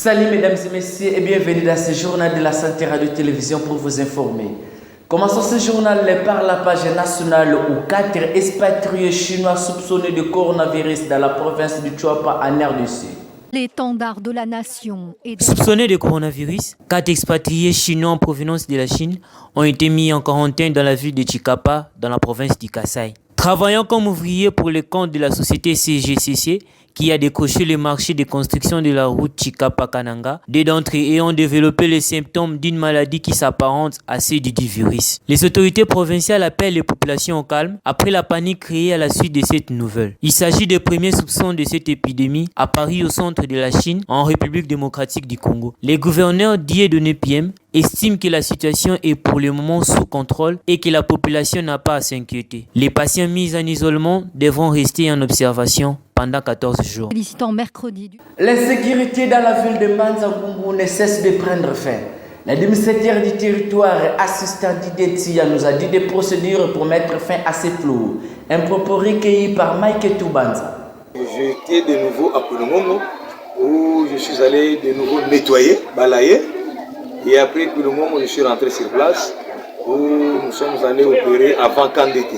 Salut mesdames et messieurs et bienvenue dans ce journal de la santé radio-télévision pour vous informer. Commençons ce journal par la page nationale où 4 expatriés chinois soupçonnés de coronavirus dans la province du Chuapa en RDC. L'étendard de la nation. Soupçonnés de coronavirus, 4 expatriés chinois en provenance de la Chine ont été mis en quarantaine dans la ville de Chikapa, dans la province du Kasaï. Travaillant comme ouvriers pour le compte de la société CGCC, qui a décroché le marché de construction de la route Chikapa-Kananga, deux d'entre eux ont développé les symptômes d'une maladie qui s'apparente à celle du virus. Les autorités provinciales appellent les populations au calme après la panique créée à la suite de cette nouvelle. Il s'agit des premiers soupçons de cette épidémie apparue au centre de la Chine, en République démocratique du Congo. Les gouverneurs Dieudonné Piem estiment que la situation est pour le moment sous contrôle et que la population n'a pas à s'inquiéter. Les patients mis en isolement devront rester en observation pendant 14 jours. Mercredi. L'insécurité dans la ville de Manzangungu ne cesse de prendre fin. L'administrateur du territoire, assistant d'Idetia, nous a dit des procédures pour mettre fin à ces flous. Un propos recueilli par Mike Toubanza. J'étais de nouveau à Kouloumongo où je suis allé de nouveau nettoyer, balayer. Et après Kouloumongo, je suis rentré sur place où nous sommes allés opérer avant Kandété.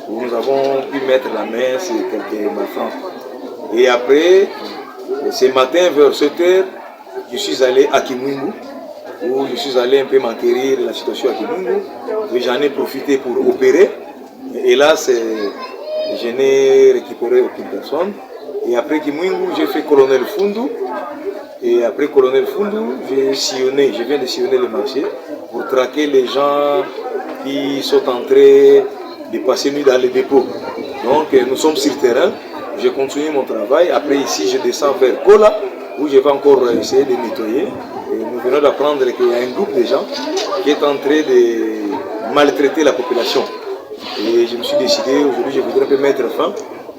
Où nous avons pu mettre la main sur quelques malfrats. Et après, ce matin vers 7h, je suis allé à Kimwingu, où je suis allé un peu m'enquérir de la situation à Kimwingu. Et j'en ai profité pour opérer. Et là, je n'ai récupéré aucune personne. Et après Kimwingu, j'ai fait Colonel Fundu. Et après Colonel Fundu, je viens de sillonner le marché pour traquer les gens qui sont entrés de passer nuit dans les dépôts. Donc nous sommes sur terrain, je continue mon travail. Après ici, je descends vers Kola, où je vais encore essayer de nettoyer. Et nous venons d'apprendre qu'il y a un groupe de gens qui est en train de maltraiter la population. Et je me suis décidé, aujourd'hui, je voudrais mettre fin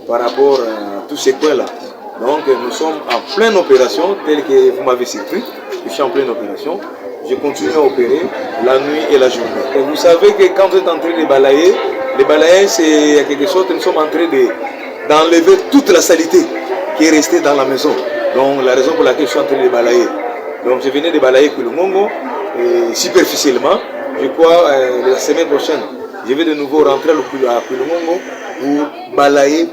par rapport à tous ces points-là. Donc nous sommes en pleine opération, telle que vous m'avez surpris. Je suis en pleine opération. Je continue à opérer la nuit et la journée. Et vous savez que quand vous êtes en train de balayer, les balayés, c'est à quelque chose que nous sommes en train d'enlever toute la saleté qui est restée dans la maison. Donc la raison pour laquelle je suis en train de balayer. Donc je venais de balayer Kouloumongo superficiellement. Je crois la semaine prochaine, je vais de nouveau rentrer à Kouloumongo pour balayer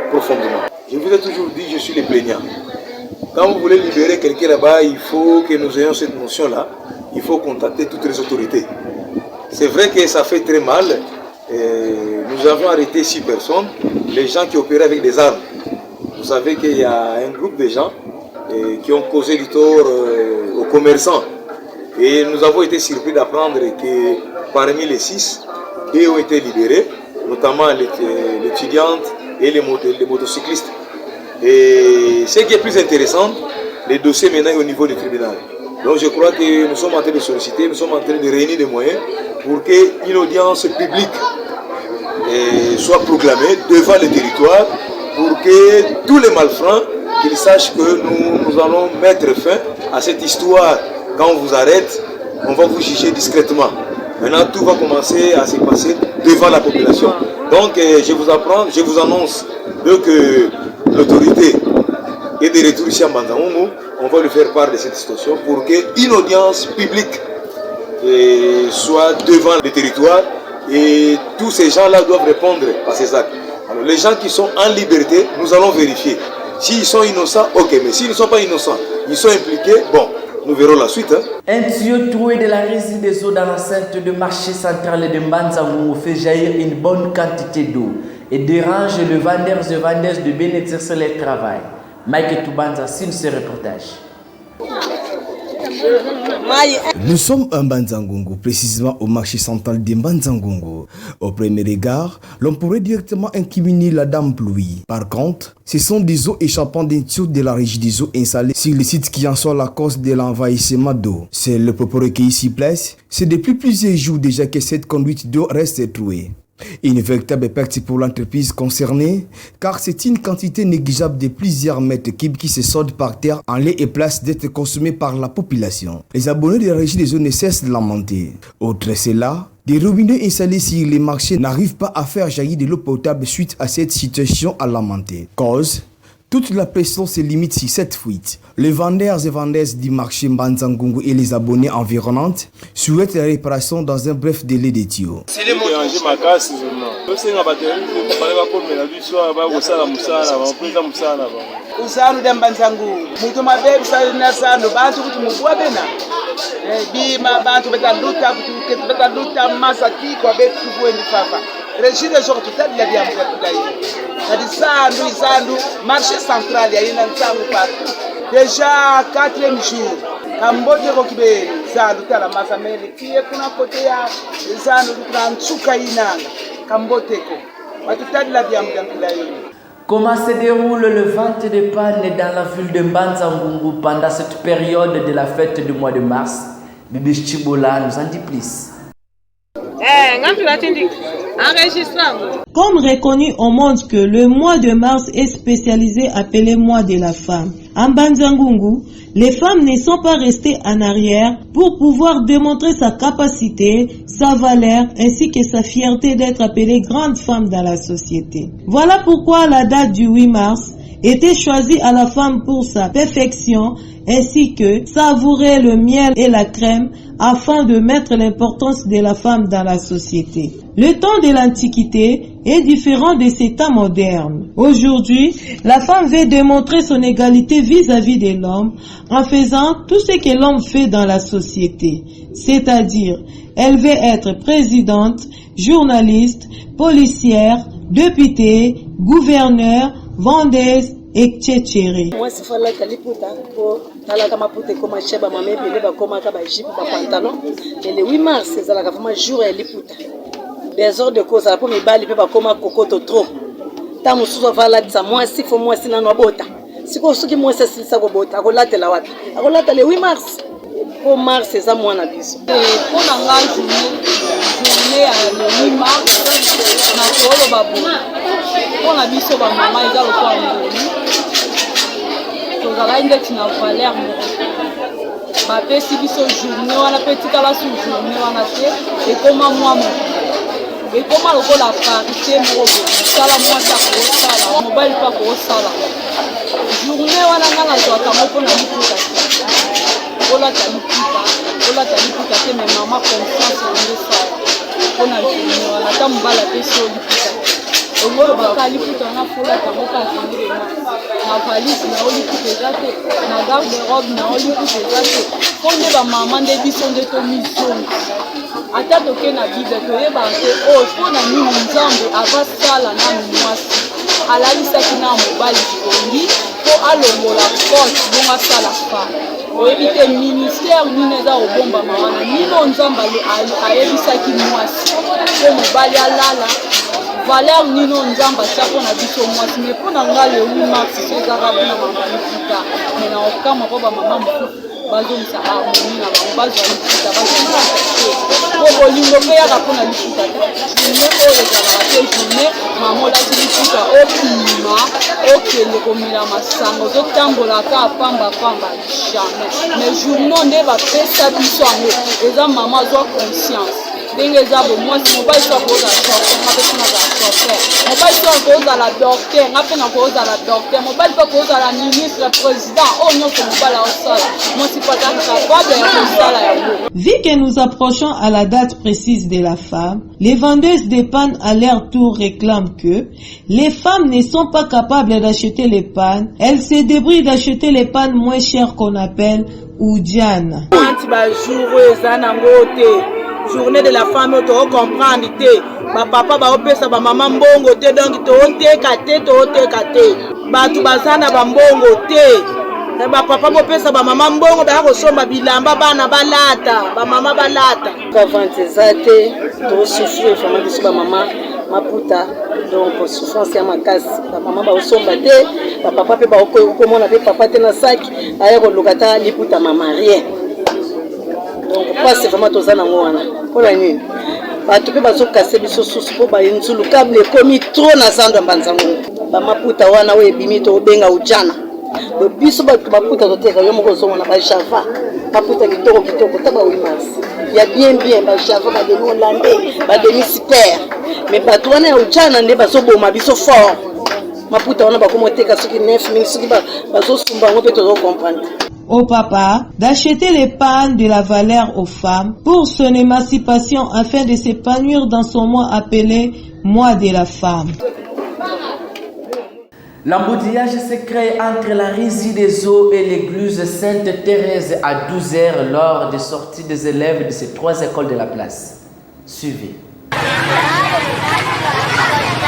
profondément. Je vous ai toujours dit, je suis le plaignant. Quand vous voulez libérer quelqu'un là-bas, il faut que nous ayons cette notion-là. Il faut contacter toutes les autorités. C'est vrai que ça fait très mal. Nous avons arrêté 6 personnes, les gens qui opéraient avec des armes. Vous savez qu'il y a un groupe de gens qui ont causé du tort aux commerçants. Et nous avons été surpris d'apprendre que parmi les 6, 2 ont été libérés, notamment l'étudiante et les motocyclistes. Et ce qui est plus intéressant, les dossiers maintenant au niveau du tribunal. Donc je crois que nous sommes en train de solliciter, nous sommes en train de réunir des moyens pour qu'une audience publique soit proclamée devant le territoire pour que tous les malfrats qu'ils sachent que nous allons mettre fin à cette histoire. Quand on vous arrête, on va vous juger discrètement. Maintenant, tout va commencer à se passer devant la population. Donc, je vous annonce que l'autorité est de retour ici à Manzangungu. On va lui faire part de cette situation pour qu'une audience publique soit devant le territoire et tous ces gens-là doivent répondre à ces actes. Alors, les gens qui sont en liberté, nous allons vérifier. S'ils sont innocents, ok, mais s'ils ne sont pas innocents, ils sont impliqués, bon, nous verrons la suite. Un tuyau troué de la résie des eaux dans l'enceinte du marché central de Manzangungu fait jaillir une bonne quantité d'eau et dérange les vendeurs et vendeuses de bien exercer leur travail. Mike Toubanza signe ce reportage. Nous sommes à Manzangungu, précisément au marché central de Manzangungu. Au premier regard, l'on pourrait directement incriminer la dame pluie. Par contre, ce sont des eaux échappant d'un tuyau de la régie des eaux installées sur le site qui en sont la cause de l'envahissement d'eau. C'est le propos recueilli sur place. C'est depuis plusieurs jours déjà que cette conduite d'eau reste trouée. Une véritable perte pour l'entreprise concernée, car c'est une quantité négligeable de plusieurs mètres cubes qui se soldent par terre en lait et place d'être consommés par la population. Les abonnés de la régie des eaux ne cessent de lamenter. Outre cela, des robinets installés sur les marchés n'arrivent pas à faire jaillir de l'eau potable suite à cette situation à lamenter. Cause, Toute la pression se limite sur cette fuite. Les vendeurs et vendeuses du marché Mbanzangungu et les abonnés environnants souhaitent la réparation dans un bref délai de tuyaux. Usanu de Mbanzangungu mutu mabebu sana sana bantu kuti mubwa bena bima bantu betaluta masaki kwa betu kuweni fafa rejide joko tutadi la biamu kwa kudai kadi sandu marché central ya ina nsangu partout déjà 4e jour kambote ko kibeni sandu tala masameli kie kuna kote ya sandu tunanchuka inanga kambote ko batutadi la biamu kwa kudai. Comment se déroule le vente de panne dans la ville de Mbanzangungu pendant cette période de la fête du mois de mars? Bibi Chibola nous en dit plus. Comme reconnu au monde que le mois de mars est spécialisé appelé mois de la femme, en Mbanzangungu, les femmes ne sont pas restées en arrière pour pouvoir démontrer sa capacité, sa valeur ainsi que sa fierté d'être appelée grande femme dans la société. Voilà pourquoi la date du 8 mars était choisie à la femme pour sa perfection ainsi que savourer le miel et la crème afin de mettre l'importance de la femme dans la société. Le temps de l'Antiquité est différent de ces temps modernes. Aujourd'hui, la femme veut démontrer son égalité vis-à-vis de l'homme en faisant tout ce que l'homme fait dans la société. C'est-à-dire, elle veut être présidente, journaliste, policière, députée, gouverneur, vendeuse, etc. Moi c'est fala kaliputa po tala kama pute koma sheba mame bele ba koma ka ba jipe ba pantalon et le 8 mars c'est la vraiment jour ya liputa des heures de cause pour mi bali pe ba koma kokoto trop ta musuzo vala tsa moi si fo moi sina no bota siko suki moi c'est ça ko bota akolatela wapi akolata le 8 mars pour mars c'est ça moi na biso pour na nga journée ya le 8 mars na kolo babu pour la biso ba mama eza lo kwa ngoni tozala index na valeur mo ba pesi biso journée wana petika la sous journée wana te et comment moi mo et comment lo la parité mo sala moi ça ko sala mobile pa ko sala journée wana ngana to akamo pour na liputa ola taliputa te mais maman confiance en ça pour na journée wana ta mbala peso liputa ongolo bakali puta na fola tamoka ngire na valise na oli kutezate na garde robe na oli kutezate konde ba mama nde biso nde to mission ata toke na bible to yeba ke o fona ni nzambe ava sala na mwasi alalisaki na mobali kongi po alongola force bonga sala fa oyebi te ministère nini eza obomba mawana nino nzambe ayebisaki mwasi po mobali alala valeur nino nzamba chapo na biso mwasi mais pona nga le 8 mars c'est ça va na mama lipita mais na okama ko ba mama mfu bazo msa harmonie na ba bazo lipita bazo ko bolingo pe ya kapona lipita ne o le za ba te journée mama la lipita o pima o kende ko mila masango zo tambola ka pamba jamais mais journée nde ba pesa biso ngo eza mama zo conscience ndenge zabo mwasi mobali so ko za chauffeur ngape kuna za chauffeur mobali so ko za la docteur ngape na ko za la docteur mobali so ko za la ministre président o nyoko mobali o sala mwasi pata capable ya sala ya ngo. Vu que nous approchons à la date précise de la femme, les vendeuses de pannes à leur tour réclament que les femmes ne sont pas capables d'acheter les pannes, elles se débrouillent d'acheter les pannes moins chères qu'on appelle Oudiane. Journée de la femme to comprendre te ba papa ba opesa ba mama mbongo te donc to teka te batu bazana ba mbongo te ba papa opesa ba mama mbongo ba ko somba bilamba bana balata ba mama balata ka vente zate to souffrir vraiment biso ba mama maputa donc souffrance ya makasi ba mama ba osomba te ba papa pe ba ko mona pe papa te na saki aya ko lokata liputa mama rien. Donc c'est vraiment tozana ngwana pour la nuit batu pe bazo kasser biso susu po ba nzulu kable komi trop na sando Mbanzangungu ba maputa wana we bimi to benga ujana do biso ba maputa to teka yo moko zonga na ba java maputa kitoko taba 8 mars ya bien ba java ba demi hollandais ba demi super mais batu wana ya ujana nde bazo boma biso fort maputa wana bakomoteka soki 9000 soki bazosumba yango mpe tozokomprendre. Au papa d'acheter les pannes de la valeur aux femmes pour son émancipation afin de s'épanouir dans son mois appelé mois de la femme. L'embouteillage s'est créé entre la Rizi des Eaux et l'église Sainte-Thérèse à 12h lors des sorties des élèves de ces 3 écoles de la place. Suivez.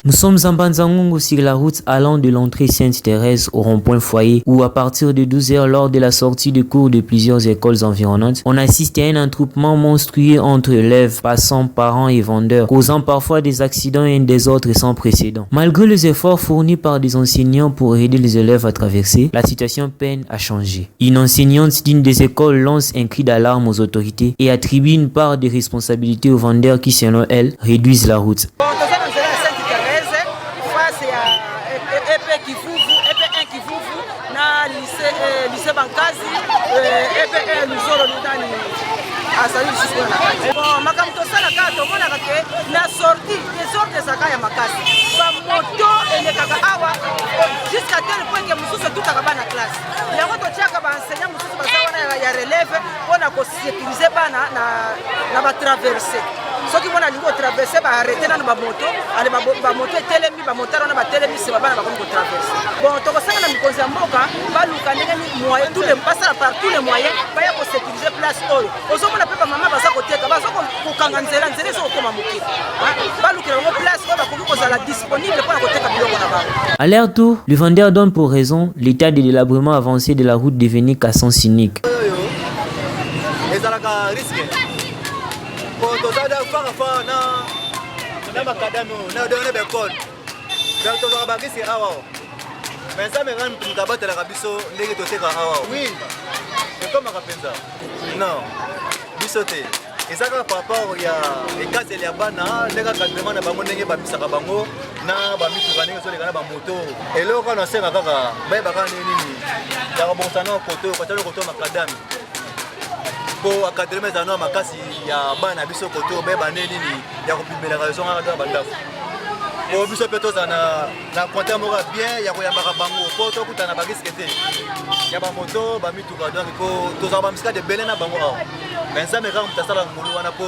Nous sommes en Banzangungu sur la route allant de l'entrée Sainte-Thérèse au rond-point Foyer où à partir de 12h lors de la sortie de cours de plusieurs écoles environnantes, on assiste à un attroupement monstrueux entre élèves, passants, parents et vendeurs, causant parfois des accidents et un désordre sans précédent. Malgré les efforts fournis par des enseignants pour aider les élèves à traverser, la situation peine à changer. Une enseignante d'une des écoles lance un cri d'alarme aux autorités et attribue une part de responsabilité aux vendeurs qui, selon elle, réduisent la route. lycée Bankazi EPE Luzolo Lutani asali jusqu'à la case. Bon, makambo tosala ka tomonaka ke na sortie des ordres ezaka ya makasi. Ba moto elekaka awa jusqu'à tel point que mususu tutaka bana classe. Yango totiaka ba enseignant mususu bazawana ya relève pona ko sécuriser bana na ba traverser. Soki mona lingo traverser ba arrêter na ba moto, ale ba moto telemi ba motaro na ba telemi se bana ba ko traverser. Bon, tokosanga na mikonzi ya mboka ba luka ndenge ni moyen tous les passer par tous les moyens ba ya ko sécuriser place oyo. Ozomona pe ba mama baza koteka baza ko kanga nzela nzela so koma muki. Ba luka ngo place ko ba ko kozala disponible pour koteka biloko na ba. À leur tour, le vendeur donne pour raison l'état de délabrement avancé de la route devenue à sens unique. Et ça par rapport ya ekase ya bana ndeka kademana bango ndenge babisaka bango na ba mituka ndenge so lekana ba moto eloko na senga kaka ba baka nini ya ko bonsana koto ko talo koto makadami po akademe za no makasi ya bana biso koto ba ba nini ya ko pimela ka zonga ka bandafu po biso peto sana na konta mo bien ya ko yambaka bango po to kutana ba riskete ya ba moto ba mituka donc ko to za ba miska de belena bango awa mais ça me rend tasala ngulu wana po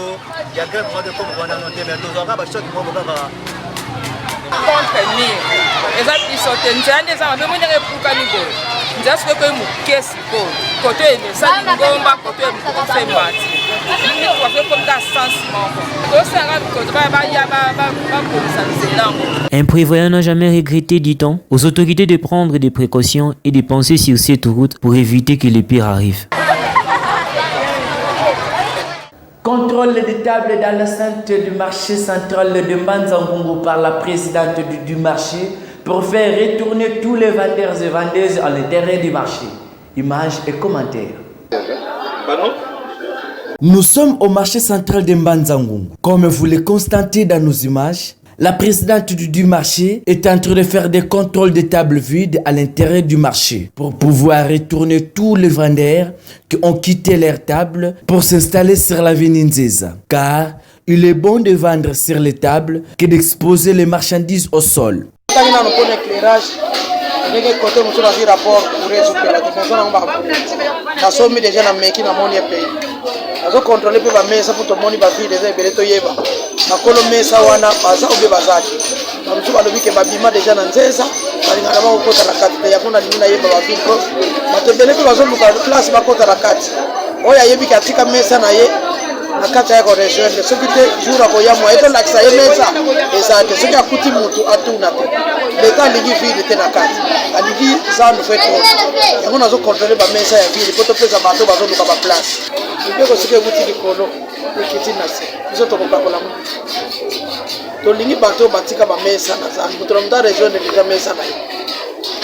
ya grève mo de ko wana no teme to za ba choc mo baka contre ni eza biso te nzande eza mabe mo ndenge pukani boye nzasi ko mu kesi ko koto emesali ngomba koto emkofe mati ni ko fe comme da sensement ko sanga ko ba ya ba Un prévoyant n'a jamais regretté, dit-on, aux autorités de prendre des précautions et de penser sur cette route pour éviter que le pire arrive. Contrôle des tables dans l'enceinte du marché central de Banzangungu par la présidente du marché pour faire retourner tous les vendeurs et vendeuses à l'intérieur du marché. Images et commentaires. Nous sommes au marché central de Banzangungu. Comme vous le constatez dans nos images, la présidente du marché est en train de faire des contrôles de tables vides à l'intérieur du marché pour pouvoir retourner tous les vendeurs qui ont quitté leur table pour s'installer sur l'avenue Nzeza. Car il est bon de vendre sur les tables que d'exposer les marchandises au sol. Azo contrôler pe ba mesa pour tout monde ba vie déjà ebele to yeba makolo mesa wana baza obe bazaki bamusu balobi ke babima déjà na nzeza balingana ba kokota na kati ya kuna lingina yeba ba vie ko matebele pe bazo luka place ba kota na kati oya yebi katika mesa na ye na kati ya ko rejoindre soki te jour ko yamo eto lakisa ye mesa ezate soki akuti mutu atuna te leta ligi vide te na kati aligi zandu fait trop yango nazo contrôler ba mesa ya ville poto pesa bato bazo luka ba place ibeko soki ekuti likolo ekiti na se biso tokopakola mo tolingi bato batika bamesa na zandu moto na moto arejoindre deja mesa na ye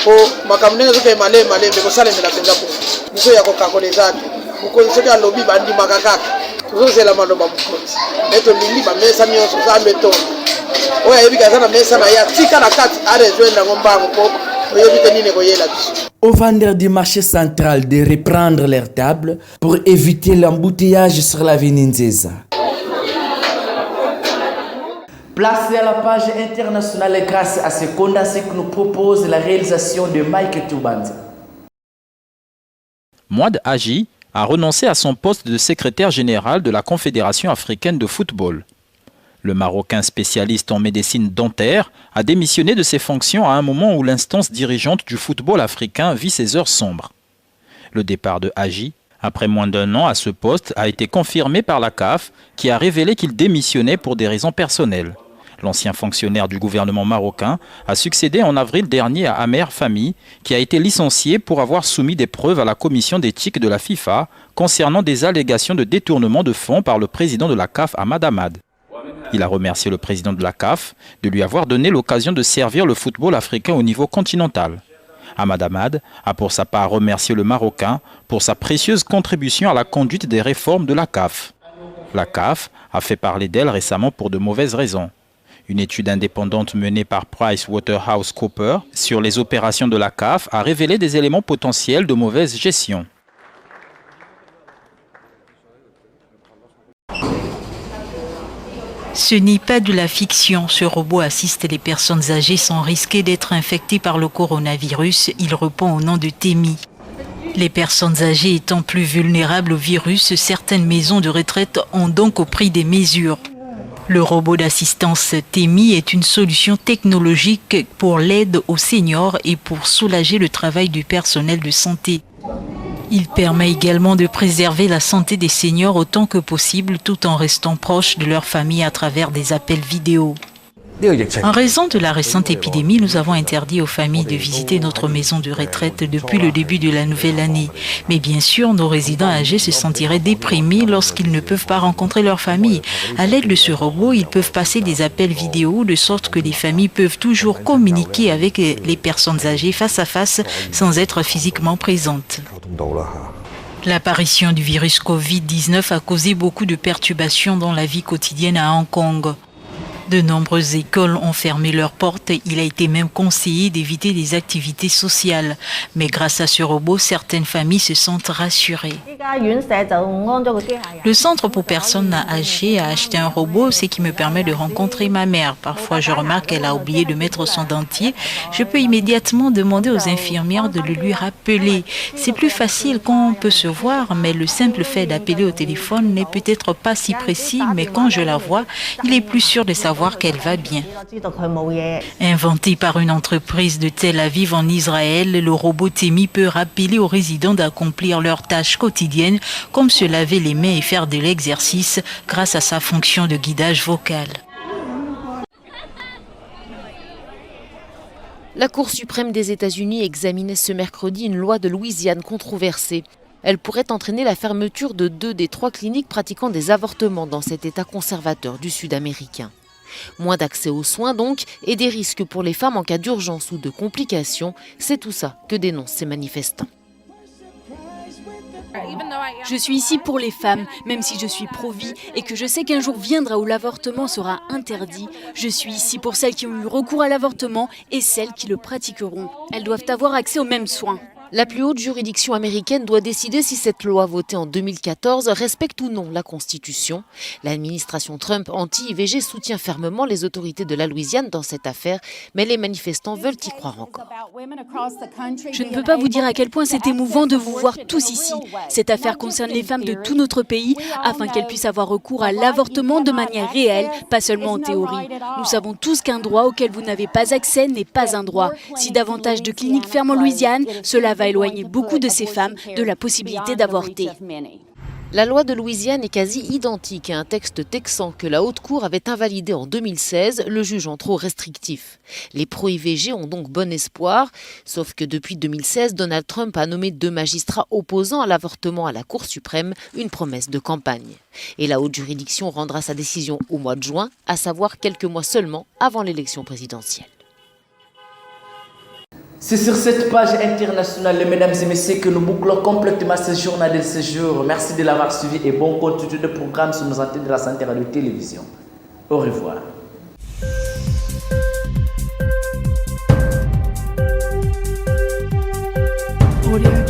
po makambo ndenge soki emalembe kosalemela mpenza po biso ya kokakola eza te mokonzi soki alobi bandimaka kaka tozozela maloba mokonzi me tolingi bamesa nyonso zambe etondo oyo ayebika aza na mesa na ye atika na kati arejoindre yango mbango po oyebi te nini koyela biso. Aux vendeurs du marché central de reprendre leur table pour éviter l'embouteillage sur l'avenue Nzeza. Placé à la page internationale grâce à ce condensé que nous propose la réalisation de Mike Toubanza. Mouad Haji a renoncé à son poste de secrétaire général de la Confédération africaine de football. Le Marocain spécialiste en médecine dentaire a démissionné de ses fonctions à un moment où l'instance dirigeante du football africain vit ses heures sombres. Le départ de Haji, après moins d'1 an à ce poste, a été confirmé par la CAF qui a révélé qu'il démissionnait pour des raisons personnelles. L'ancien fonctionnaire du gouvernement marocain a succédé en avril dernier à Amer Fahmy, qui a été licencié pour avoir soumis des preuves à la commission d'éthique de la FIFA concernant des allégations de détournement de fonds par le président de la CAF, Ahmad Ahmad. Il a remercié le président de la CAF de lui avoir donné l'occasion de servir le football africain au niveau continental. Ahmad Ahmad a pour sa part remercié le Marocain pour sa précieuse contribution à la conduite des réformes de la CAF. La CAF a fait parler d'elle récemment pour de mauvaises raisons. Une étude indépendante menée par PricewaterhouseCoopers sur les opérations de la CAF a révélé des éléments potentiels de mauvaise gestion. Ce n'est pas de la fiction. Ce robot assiste les personnes âgées sans risquer d'être infectées par le coronavirus. Il répond au nom de Temi. Les personnes âgées étant plus vulnérables au virus, certaines maisons de retraite ont donc pris des mesures. Le robot d'assistance Temi est une solution technologique pour l'aide aux seniors et pour soulager le travail du personnel de santé. Il permet également de préserver la santé des seniors autant que possible tout en restant proche de leur famille à travers des appels vidéo. En raison de la récente épidémie, nous avons interdit aux familles de visiter notre maison de retraite depuis le début de la nouvelle année. Mais bien sûr, nos résidents âgés se sentiraient déprimés lorsqu'ils ne peuvent pas rencontrer leur famille. À l'aide de ce robot, ils peuvent passer des appels vidéo de sorte que les familles peuvent toujours communiquer avec les personnes âgées face à face sans être physiquement présentes. L'apparition du virus Covid-19 a causé beaucoup de perturbations dans la vie quotidienne à Hong Kong. De nombreuses écoles ont fermé leurs portes. Il a été même conseillé d'éviter des activités sociales. Mais grâce à ce robot, certaines familles se sentent rassurées. Le centre pour personnes âgées a acheté un robot, ce qui me permet de rencontrer ma mère. Parfois, je remarque qu'elle a oublié de mettre son dentier. Je peux immédiatement demander aux infirmières de le lui rappeler. C'est plus facile quand on peut se voir, mais le simple fait d'appeler au téléphone n'est peut-être pas si précis, mais quand je la vois, il est plus sûr de savoir qu'elle va bien. Inventé par une entreprise de Tel Aviv en Israël, le robot Temi peut rappeler aux résidents d'accomplir leurs tâches quotidiennes comme se laver les mains et faire de l'exercice grâce à sa fonction de guidage vocal. La Cour suprême des États-Unis examinait ce mercredi une loi de Louisiane controversée. Elle pourrait entraîner la fermeture de 2 des 3 cliniques pratiquant des avortements dans cet État conservateur du Sud américain. Moins d'accès aux soins donc, et des risques pour les femmes en cas d'urgence ou de complications, c'est tout ça que dénoncent ces manifestants. Je suis ici pour les femmes, même si je suis pro-vie et que je sais qu'un jour viendra où l'avortement sera interdit. Je suis ici pour celles qui ont eu recours à l'avortement et celles qui le pratiqueront. Elles doivent avoir accès aux mêmes soins. La plus haute juridiction américaine doit décider si cette loi votée en 2014 respecte ou non la Constitution. L'administration Trump anti-IVG soutient fermement les autorités de la Louisiane dans cette affaire, mais les manifestants veulent y croire encore. Je ne peux pas vous dire à quel point c'est émouvant de vous voir tous ici. Cette affaire concerne les femmes de tout notre pays afin qu'elles puissent avoir recours à l'avortement de manière réelle, pas seulement en théorie. Nous savons tous qu'un droit auquel vous n'avez pas accès n'est pas un droit. Si davantage de cliniques ferment en Louisiane, cela va éloigner beaucoup de ces femmes de la possibilité d'avorter. La loi de Louisiane est quasi identique à un texte texan que la Haute Cour avait invalidé en 2016, le jugeant trop restrictif. Les pro-IVG ont donc bon espoir, sauf que depuis 2016, Donald Trump a nommé 2 magistrats opposants à l'avortement à la Cour suprême, une promesse de campagne. Et la haute juridiction rendra sa décision au mois de juin, à savoir quelques mois seulement avant l'élection présidentielle. C'est sur cette page internationale, mesdames et messieurs, que nous bouclons complètement ce journal de ce jour. Merci de l'avoir suivi et bon contenu de programme sur nos antennes de la Santé Radio Télévision. Au revoir. Audio.